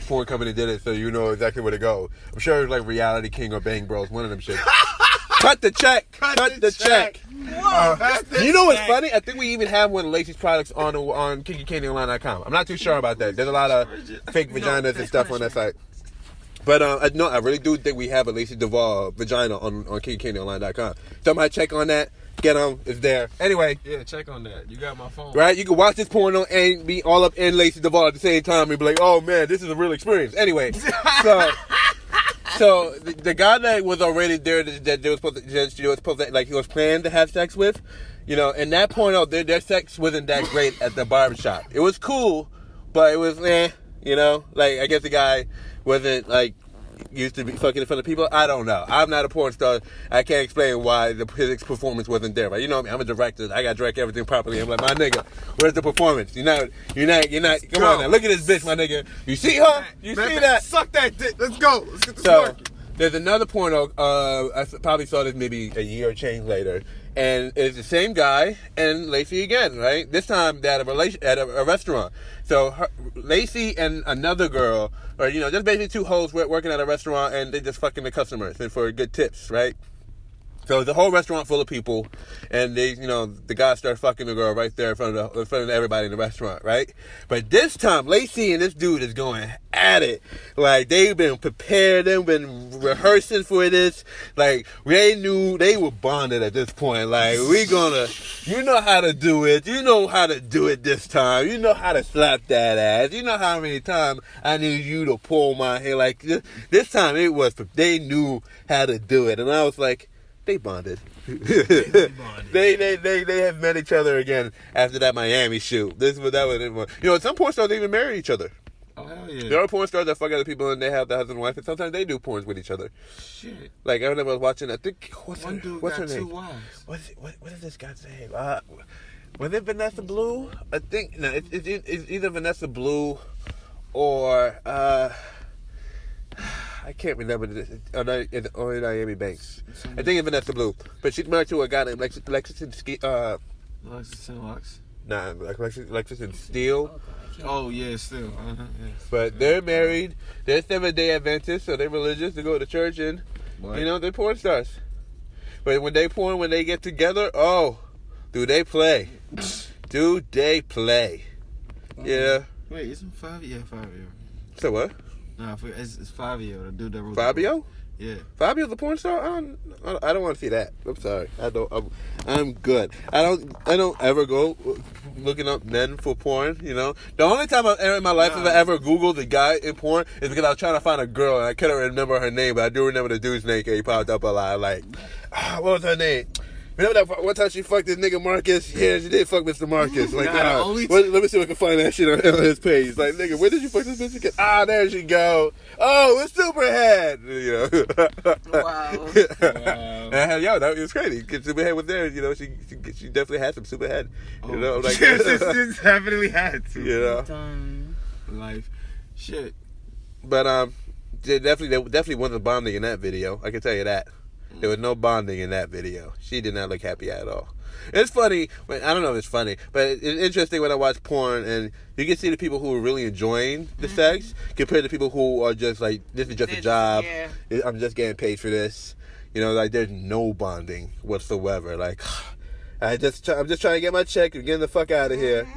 porn company did it, so you know exactly where to go. I'm sure it was like Reality King or Bang Bros, one of them shit. Cut the check. Cut the check. You know what's funny? I think we even have one of Lacey's products on KinkyCandyOnline.com. I'm not too sure about that. There's a lot of fake vaginas and stuff on that site. But I really do think we have a Lacey Duvall vagina on KinkyCandyOnline.com. Somebody check on that. Get them. It's there. Anyway, Yeah, check on that. You got my phone. right? You can watch this porno and be all up in Lacey Duvall at the same time and be like, oh man, this is a real experience. Anyway, so the guy that was already there that they was supposed to, like he was planned to have sex with, you know, and that porno, their sex wasn't that great at the barbershop. It was cool, but it was you know, like I guess the guy wasn't like used to be fucking in front of people. I don't know. I'm not a porn star. I can't explain why his performance wasn't there. But you know me, I'm a director. I gotta direct everything properly. I'm like, my nigga, where's the performance? You're not. Come on now, look at this bitch, my nigga. You see her? You see that? Suck that dick. Let's go. Let's get this So working. there's another porno. I probably saw this maybe a year or change later, and it's the same guy and Lacey again, right? This time they're at a restaurant. So Lacey and another girl, or you know, just basically two hoes working at a restaurant, and they just fucking the customers and for good tips, right? So the whole restaurant full of people, and they, you know, the guy started fucking the girl right there in front of everybody in the restaurant, right? But this time, Lacey and this dude is going at it. Like they've been prepared, they've been rehearsing for this. Like they knew they were bonded at this point. Like you know how to do it. You know how to do it this time. You know how to slap that ass. You know how many times I need you to pull my hair. Like this time, they knew how to do it, and I was like. They bonded. They have met each other again after that Miami shoot. That was. You know, some porn stars even marry each other. Oh hell yeah. There are porn stars that fuck other people and they have the husband and wife, and sometimes they do porns with each other. Shit. Like I remember I was watching. I think what's One dude her got name? 2 wives. What is this guy's name? Was it Vanessa Blue? I think no. It's either Vanessa Blue or I can't remember this. Only Naomi Banks. I think it's Vanessa Blue, but she's married to a guy named Lexington Lux. Nah, like Lexington Steele. Oh yeah, still. Yes. But they're married. They're 7-day Adventists, so they're religious. They go to church, and they're porn stars. But when they get together, oh, do they play? Do they play? Yeah. Wait, isn't Fabio? Yeah, Fabio. So what? Nah, it's Fabio, the dude that wrote Fabio? Yeah. Fabio's a porn star? I don't want to see that. I'm sorry. I'm good. I don't ever go looking up men for porn, you know? The only time in my life I've ever Googled a guy in porn is because I was trying to find a girl and I couldn't remember her name, but I do remember the dude's name because he popped up a lot. Like, what was her name? Remember that one time she fucked this nigga Marcus? Yeah, she did fuck Mr. Marcus. Like, let me see if I can find that shit on his page. Like, nigga, where did you fuck this bitch again? There she go. Oh, it's Superhead. You know. Wow. And, yo, that was crazy. Superhead was there. You know, she definitely had some Superhead. You know, like she definitely had to. You know, life, shit. But there definitely wasn't bonding in that video. I can tell you that. There was no bonding in that video. She did not look happy at all. It's funny. I don't know if it's funny, but it's interesting when I watch porn and you can see the people who are really enjoying the sex compared to people who are just like, this is just a job. Yeah. I'm just getting paid for this. You know, like there's no bonding whatsoever. Like, I'm just trying to get my check and get the fuck out of here.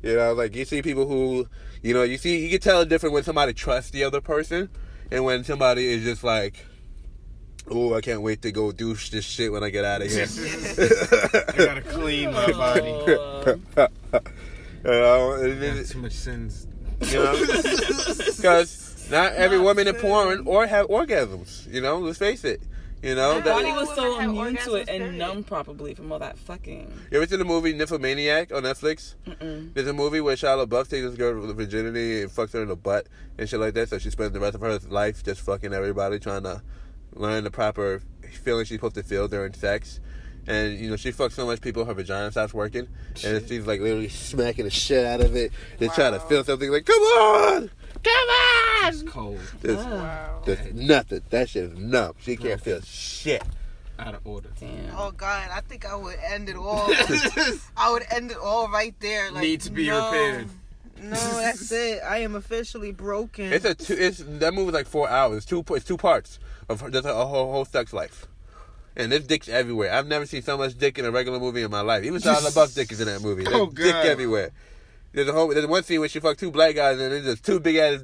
You know, like you see people who, you know, you can tell the difference when somebody trusts the other person and when somebody is just like, oh, I can't wait to go douche this shit when I get out of here. I gotta clean my body. You know, Too much sins. You know, because not every woman in porn have orgasms. You know, let's face it. You know, My body was so Women have immune to it orgasms, and period. numb probably from all that fucking. you ever seen the movie Nymphomaniac on Netflix? There's a movie where Shia LaBeouf takes this girl with virginity and fucks her in the butt and shit like that. So she spends the rest of her life just fucking everybody, trying to learn the proper feeling she's supposed to feel during sex. And, you know, she fucks so much people, her vagina stops working. And she's, like, literally smacking the shit out of it. Just trying to feel something like, come on! Come on! It's cold. There's nothing. That shit is numb. She can't feel shit. Out of order. Damn. Oh God, I think I would end it all. I would end it all right there. Like, Need to be repaired. No, that's it. I am officially broken. That movie's like 4 hours. It's two parts of her, just a whole sex life. And there's dicks everywhere. I've never seen so much dick in a regular movie in my life. Even Shia LaBeouf's dick is in that movie. There's dick everywhere. There's one scene where she fucked two black guys and there's just two big ass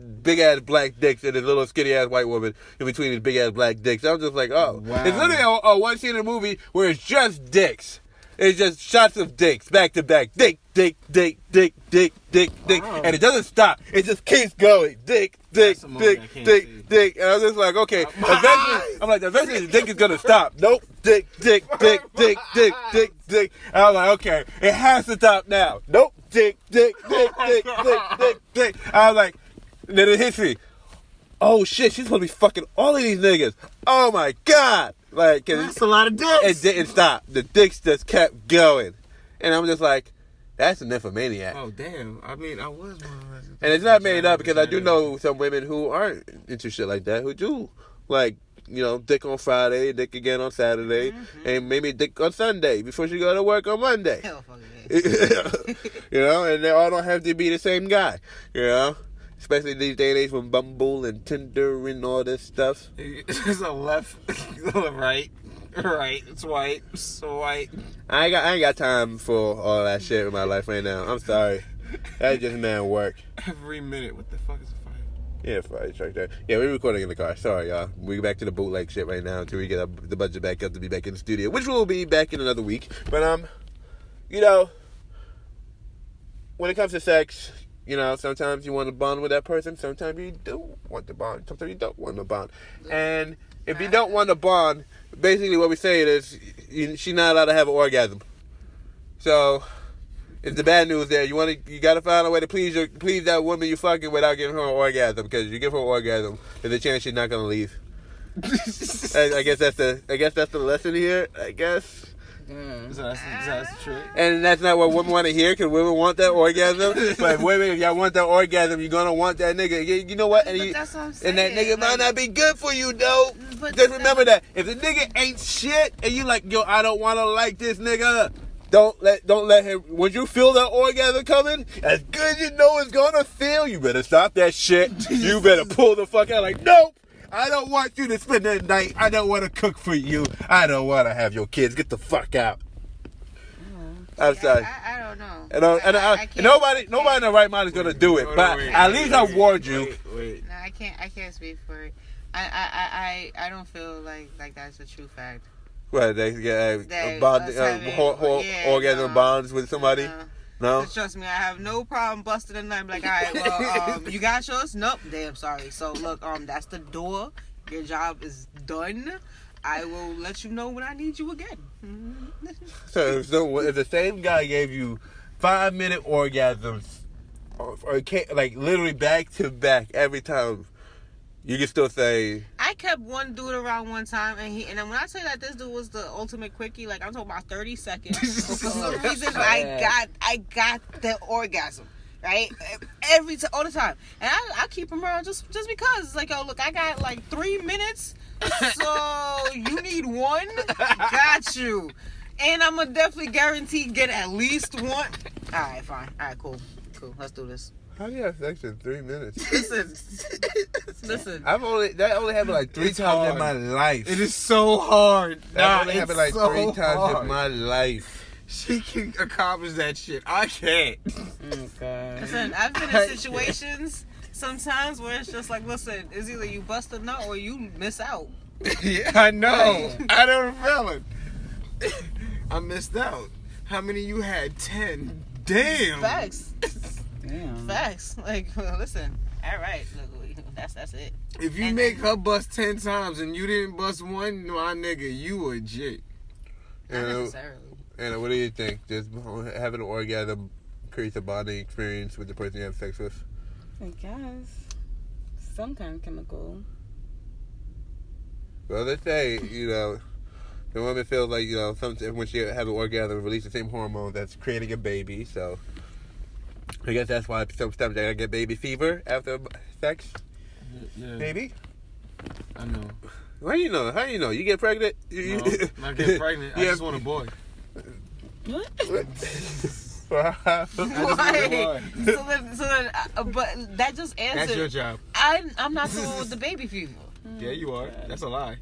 black dicks and this little skinny ass white woman in between these big ass black dicks. I'm just like, oh. Wow. It's literally a one scene in the movie where it's just dicks. It's just shots of dicks back to back. Dick, dick, dick, dick, dick, dick, dick. Wow. And it doesn't stop. It just keeps going. Dick, dick, dick, dick, dick. And I'm just like, okay. Eventually the dick is going to stop. Nope. Dick, dick, dick, dick, dick, dick, dick. And I'm like, okay. It has to stop now. Nope. Dick, dick, dick, dick, dick, dick, dick. I was like, then it hits me. Oh shit, she's supposed to be fucking all of these niggas. Oh my God. Like, That's a lot of dicks. It didn't stop. The dicks just kept going. And I'm just like, that's a nymphomaniac. Oh, damn. I mean, I was one of those. And it's not made up because I do know some women who aren't into shit like that, who do, like, you know, dick on Friday, dick again on Saturday, and maybe dick on Sunday before she go to work on Monday. Hell fucking yes. You know, and they all don't have to be the same guy, you know? Especially these day and age with Bumble and Tinder and all this stuff. It's a left, right. It's white. So white. I ain't got time for all that shit in my life right now. I'm sorry. That's just man work. Every minute. What the fuck is a fire? Yeah, fire truck there. Yeah, we're recording in the car. Sorry, y'all. We're back to the bootleg shit right now until we get the budget back up to be back in the studio, which will be back in another week. But you know, when it comes to sex, you know, sometimes you want to bond with that person. Sometimes you do want to bond. Sometimes you don't want to bond. And if you don't want to bond, basically what we're saying is she's not allowed to have an orgasm. So it's the bad news there. You got to find a way to please that woman you fucking without giving her an orgasm, because you give her an orgasm, there's a chance she's not gonna leave. I guess that's the lesson here. I guess So that's the trick. And that's not what women want to hear, because women want that orgasm. But women, if y'all want that orgasm, you're going to want that nigga. You know what? And, But that's what I'm saying. and that nigga might not be good for you, though. But Just remember that. If the nigga ain't shit, and you like, yo, I don't want to like this nigga, don't let him. When you feel that orgasm coming, as good as you know it's going to feel, you better stop that shit. You better pull the fuck out like, nope. I don't want you to spend that night. I don't want to cook for you. I don't want to have your kids. Get the fuck out. I'm sorry. I don't know. And nobody in the right mind is gonna do it. But at least I warned you. Wait. No, I can't speak for it. I don't feel like that's a true fact. What, they get That orgasm bonds with somebody? No? Just trust me, I have no problem busting a nut and be like, all right, well, you got yours? Nope. Damn, sorry. So, look, that's the door. Your job is done. I will let you know when I need you again. So if the same guy gave you 5-minute orgasms, or like literally back to back every time, you can still say... I kept one dude around one time, and then when I tell you that this dude was the ultimate quickie, like I'm talking about 30 seconds. But for some reason, I got the orgasm, right? All the time, and I keep him around just because. It's like, yo, look, I got like 3 minutes, so you need one. Got you, and I'm gonna definitely guarantee get at least one. All right, fine. All right, cool. Let's do this. How do you have sex in 3 minutes? Listen. That only happened like 3 times in my life. It is so hard. That only happened like 3 times in my life. She can accomplish that shit. I can't. Okay. Listen, I've been in situations sometimes where it's just like, listen, it's either you bust a nut or you miss out. Yeah, I know. I know the feeling. I missed out. How many you had? 10. Damn. Facts. Damn. Facts. Like, well, listen. All right. Look, that's it. If you make her bust 10 times and you didn't bust one, my nigga, you a jit. Not necessarily. And what do you think? Does having an orgasm create a bonding experience with the person you have sex with? I guess. Some kind of chemical. Well, they say, the woman feels like, when she has an orgasm, release the same hormone that's creating a baby. So I guess that's why sometimes they get baby fever after sex. Yeah. Baby? I know. How do you know? You get pregnant? No, I get pregnant. I just want a boy. What? Why? So then, but that just answered. That's your job. I'm not the one with the baby fever. Yeah, you are. That's a lie.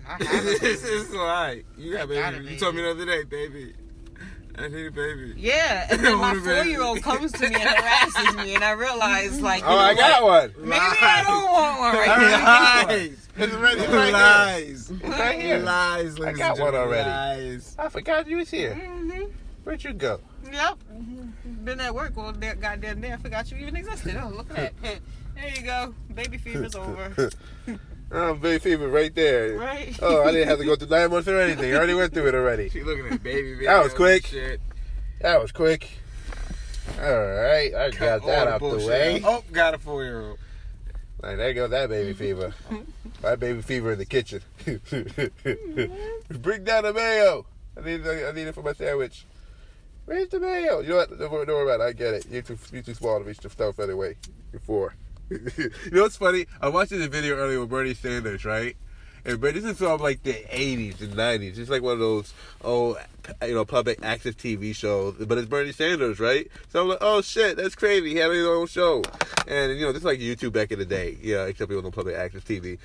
I haven't. It's a lie. You got got baby. a You told me the other day, baby. I need a baby. Yeah, and then my 4-year-old comes to me and harasses me, and I realize, like, I got one. Maybe I don't want one right now. Lies. It's ready. It's right Lies. It's right here. Lies. I got one already. Lies. I forgot you was here. Mm-hmm. Where'd you go? Yep. Been at work all day, goddamn day. I forgot you even existed. Oh, look at that. There you go. Baby fever's over. Oh, baby fever right there. Right. Oh, I didn't have to go through 9 months or anything. I already went through it already. She looking at baby videos. That was quick. Shit. That was quick. All right, I got that out the way. Oh, got a 4-year-old. Like, there goes that baby fever. My baby fever in the kitchen. Bring down the mayo. I need it for my sandwich. Where's the mayo? You know what? Don't worry about it. I get it. You're too small to reach the stuff anyway. You're 4. You know what's funny? I watched this video earlier with Bernie Sanders, right? And this is from like the 80s and 90s. It's like one of those old, public access TV shows. But it's Bernie Sanders, right? So I'm like, oh shit, that's crazy. He had his own show. And, this is like YouTube back in the day. Yeah, except it was on public access TV.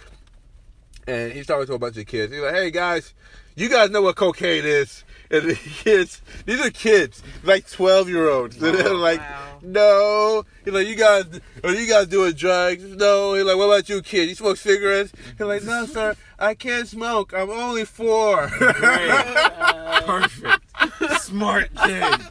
And he's talking to a bunch of kids. He's like, hey guys, you guys know what cocaine is. And the kids, these are kids, like 12-year-olds. And they're like, wow. No. He's like, you guys doing drugs? No. He's like, what about you, kid? You smoke cigarettes? He's like, no, sir, I can't smoke. I'm only 4. Perfect. Smart kid.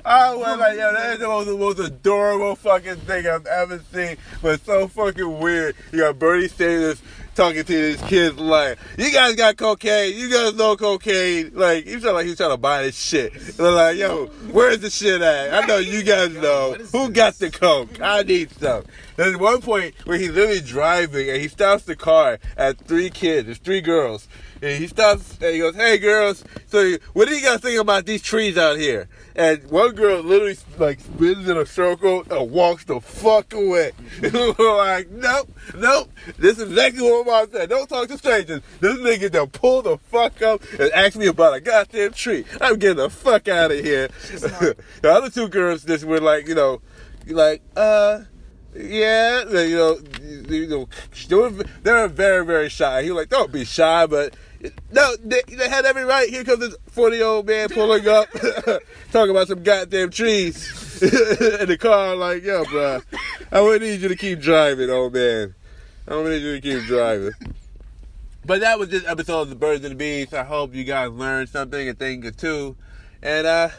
I was like, yo, that is the most adorable fucking thing I've ever seen. But it's so fucking weird. You got Bernie Sanders talking to these kids like, you guys got cocaine, you guys know cocaine. Like, he felt like he was trying to buy this shit. They're like, yo, where's the shit at? I know you guys know. Who got the coke? I need some. There's one point where he's literally driving and he stops the car at 3 kids, there's 3 girls. And he stops and he goes, "Hey girls, so what do you guys think about these trees out here?" And one girl literally like spins in a circle and walks the fuck away. We're like, nope. This is exactly what Mom said. Don't talk to strangers. This nigga done pull the fuck up and ask me about a goddamn tree. I'm getting the fuck out of here. The other two girls just were like, yeah, they're very, very shy. He was like, don't be shy, but no, they had every right. Here comes this 40-year-old man pulling up, talking about some goddamn trees in the car. Like, yo, bro, I would need you to keep driving, old man. I don't need you to keep driving. But that was this episode of the Birds and the Bees. I hope you guys learned something and think it too. And, as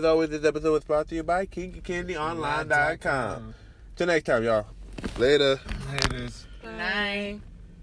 always, this episode was brought to you by KinkyCandyOnline.com. Till next time, y'all. Later. Haters. Night.